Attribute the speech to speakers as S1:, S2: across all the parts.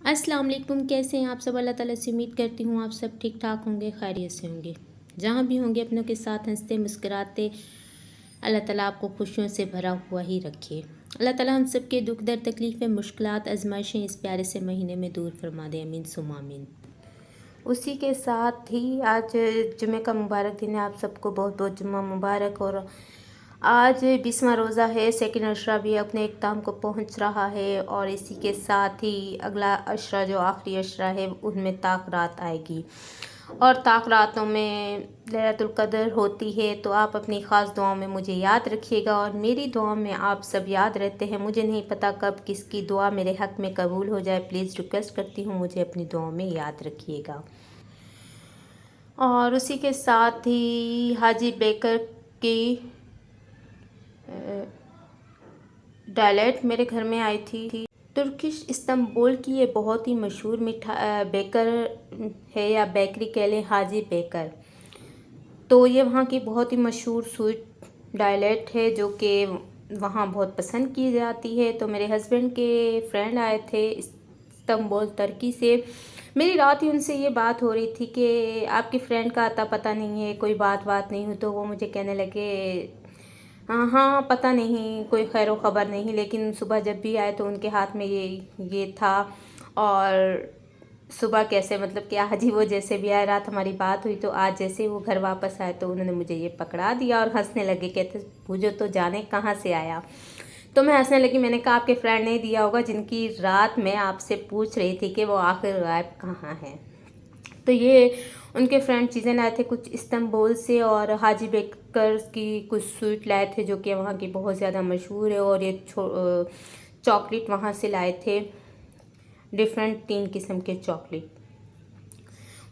S1: अस्सलाम वालेकुम। कैसे हैं आप सब? अल्लाह ताला से उम्मीद करती हूँ आप सब ठीक ठाक होंगे, खैरियत से होंगे। जहाँ भी होंगे अपनों के साथ हंसते मुस्कुराते। अल्लाह ताला आपको खुशियों से भरा हुआ ही रखे। अल्लाह ताला हम सब के दुख दर्द तकलीफ़ें मुश्किलात आजमाइशें इस प्यारे से महीने में दूर फरमा दे। अमीन सुम्मा अमीन। उसी के साथ ही आज जुमे का मुबारक दिन है। आप सबको बहुत बहुत जुम्मा मुबारक। और आज 20वां रोज़ा है। सेकंड अशरा भी अपने इख्ताम को पहुंच रहा है और इसी के साथ ही अगला अशरा जो आखिरी अशरा है उनमें ताक रात आएगी और ताक रातों में लैलतुल क़द्र होती है। तो आप अपनी ख़ास दुआओं में मुझे याद रखिएगा और मेरी दुआ में आप सब याद रहते हैं। मुझे नहीं पता कब किसकी दुआ मेरे हक़ में कबूल हो जाए। प्लीज़ रिक्वेस्ट करती हूँ मुझे अपनी दुआओं में याद रखिएगा। और उसी के साथ ही हाजी बेकर की डायलेट मेरे घर में आई थी। तुर्किश इस्तांबुल की ये बहुत ही मशहूर बेकर है या बेकरी कह लें, हाजी बेकर। तो ये वहाँ की बहुत ही मशहूर स्वीट डायलेट है जो कि वहाँ बहुत पसंद की जाती है। तो मेरे हस्बैंड के फ्रेंड आए थे इस्तांबुल तुर्की से। मेरी रात ही उनसे ये बात हो रही थी कि आपकी फ्रेंड का आता पता नहीं है, कोई बात नहीं हुई। तो वो मुझे कहने लगे हाँ हाँ पता नहीं, कोई खैर ख़बर नहीं। लेकिन सुबह जब भी आए तो उनके हाथ में ये था। और सुबह कैसे मतलब कि आज ही वो जैसे भी आए, रात हमारी बात हुई तो आज जैसे वो घर वापस आए तो उन्होंने मुझे ये पकड़ा दिया और हंसने लगे। कहते पूजो तो जाने कहाँ से आया। तो मैं हंसने लगी। मैंने कहा आपके फ्रेंड ने दिया होगा जिनकी रात में आपसे पूछ रही थी कि वो आखिर गायब कहाँ है। तो ये उनके फ्रेंड चीज़ें लाए थे कुछ इस्तांबुल से और हाजी बेकर्स की कुछ स्वीट लाए थे जो कि वहाँ की बहुत ज़्यादा मशहूर है। और ये चॉकलेट वहाँ से लाए थे, डिफरेंट 3 किस्म के चॉकलेट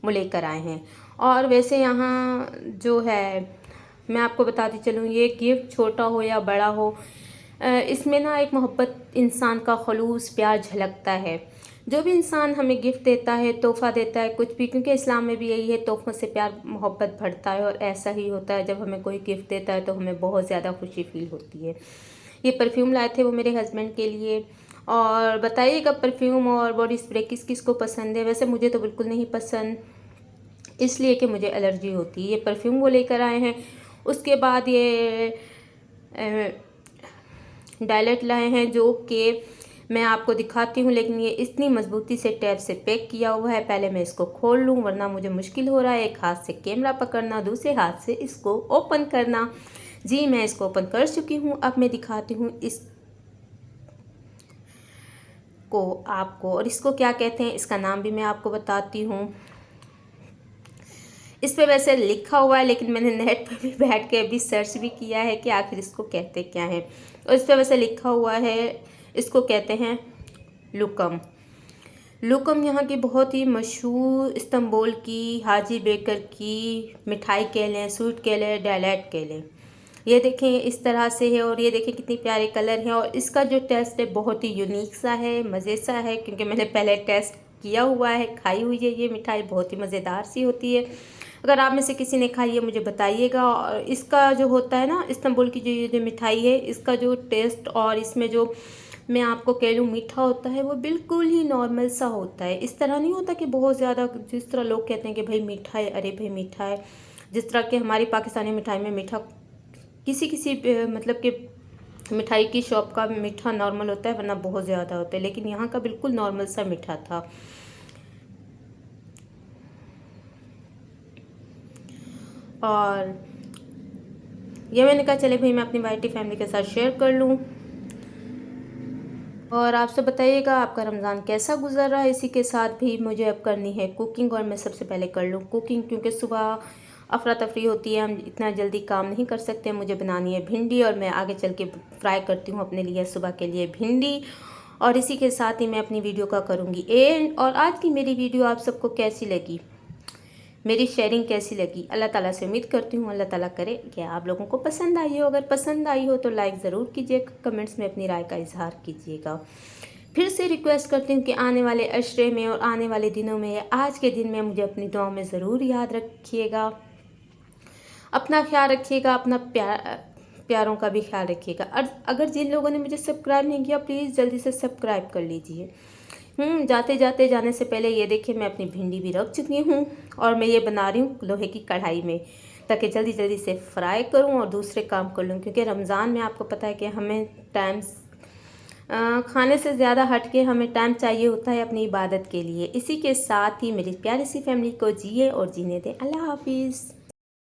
S1: वो लेकर आए हैं। और वैसे यहाँ जो है मैं आपको बताती चलूँ, ये गिफ्ट छोटा हो या बड़ा हो, इसमें ना एक मोहब्बत इंसान का खलूस प्यार झलकता है। जो भी इंसान हमें गिफ्ट देता है, तोहफ़ा देता है, कुछ भी, क्योंकि इस्लाम में भी यही है, तोहफ़ों से प्यार मोहब्बत बढ़ता है। और ऐसा ही होता है जब हमें कोई गिफ्ट देता है तो हमें बहुत ज़्यादा खुशी फील होती है। ये परफ्यूम लाए थे वो मेरे हस्बैंड के लिए। और बताइएगा परफ्यूम और बॉडी स्प्रे किस किस को पसंद है। वैसे मुझे तो बिल्कुल नहीं पसंद, इसलिए कि मुझे एलर्जी होती है। ये परफ्यूम वो लेकर आए हैं। उसके बाद ये डायलेट लाए हैं जो कि मैं आपको दिखाती हूँ, लेकिन ये इतनी मजबूती से टैप से पैक किया हुआ है। पहले मैं इसको खोल लूँ वरना मुझे मुश्किल हो रहा है। एक हाथ से कैमरा पकड़ना, दूसरे हाथ से इसको ओपन करना। जी मैं इसको ओपन कर चुकी हूँ। अब मैं दिखाती हूँ इसको आपको। और इसको क्या कहते हैं इसका नाम भी मैं आपको बताती हूँ। इस पे वैसे लिखा हुआ है लेकिन मैंने नेट पर भी बैठ के अभी सर्च भी किया है कि आखिर इसको कहते क्या है। और इस पे वैसे लिखा हुआ है, इसको कहते हैं लुकम। लुकम यहाँ की बहुत ही मशहूर इस्तांबुल की हाजी बेकर की मिठाई कह लें, स्वीट कह लें, डायलेट कह लें। ये देखें इस तरह से है और ये देखें कितनी प्यारे कलर हैं। और इसका जो टेस्ट है बहुत ही यूनिक सा है, मज़े सा है, क्योंकि मैंने पहले टेस्ट किया हुआ है, खाई हुई है। ये मिठाई बहुत ही मज़ेदार सी होती है। अगर आप में से किसी ने खाई है मुझे बताइएगा। और इसका जो होता है ना इस्तांबुल की जो ये जो मिठाई है, इसका जो टेस्ट और इसमें जो मैं आपको कह लूँ मीठा होता है वो बिल्कुल ही नॉर्मल सा होता है। इस तरह नहीं होता कि बहुत ज़्यादा, जिस तरह लोग कहते हैं कि भाई मीठा है, अरे भाई मीठा है। जिस तरह के हमारी पाकिस्तानी मिठाई में मीठा किसी किसी मतलब कि मिठाई की शॉप का मीठा नॉर्मल होता है वरना बहुत ज़्यादा होता है, लेकिन यहाँ का बिल्कुल नॉर्मल सा मीठा था। और ये मैंने कहा चले भाई मैं अपनी वाइटी फैमिली के साथ शेयर कर लूँ। और आप सब बताइएगा आपका रमज़ान कैसा गुजर रहा है। इसी के साथ भी मुझे अब करनी है कुकिंग और मैं सबसे पहले कर लूँ कुकिंग, क्योंकि सुबह अफरा तफरी होती है, हम इतना जल्दी काम नहीं कर सकते। मुझे बनानी है भिंडी और मैं आगे चल के फ्राई करती हूँ अपने लिए सुबह के लिए भिंडी। और इसी के साथ ही मैं अपनी वीडियो का करूँगी एंड। और आज की मेरी वीडियो आप सबको कैसी लगी, मेरी शेयरिंग कैसी लगी, अल्लाह ताला से उम्मीद करती हूँ अल्लाह ताला करे कि आप लोगों को पसंद आई हो। अगर पसंद आई हो तो लाइक ज़रूर कीजिएगा, कमेंट्स में अपनी राय का इजहार कीजिएगा। फिर से रिक्वेस्ट करती हूँ कि आने वाले अशरे में और आने वाले दिनों में, आज के दिन में मुझे अपनी दुआ में ज़रूर याद रखिएगा। अपना ख्याल रखिएगा, अपना प्यारों का भी ख्याल रखिएगा। और अगर जिन लोगों ने मुझे सब्सक्राइब नहीं किया प्लीज़ जल्दी से सब्सक्राइब कर लीजिए, जाते जाते जाने से पहले ये देखिए मैं अपनी भिंडी भी रख चुकी हूँ और मैं ये बना रही हूँ लोहे की कढ़ाई में, ताकि जल्दी जल्दी से फ्राई करूँ और दूसरे काम कर लूँ। क्योंकि रमज़ान में आपको पता है कि हमें टाइम खाने से ज़्यादा हट के हमें टाइम चाहिए होता है अपनी इबादत के लिए। इसी के साथ ही मेरी प्यारी सी फैमिली को जिए और जीने दें। अल्लाह हाफिज़।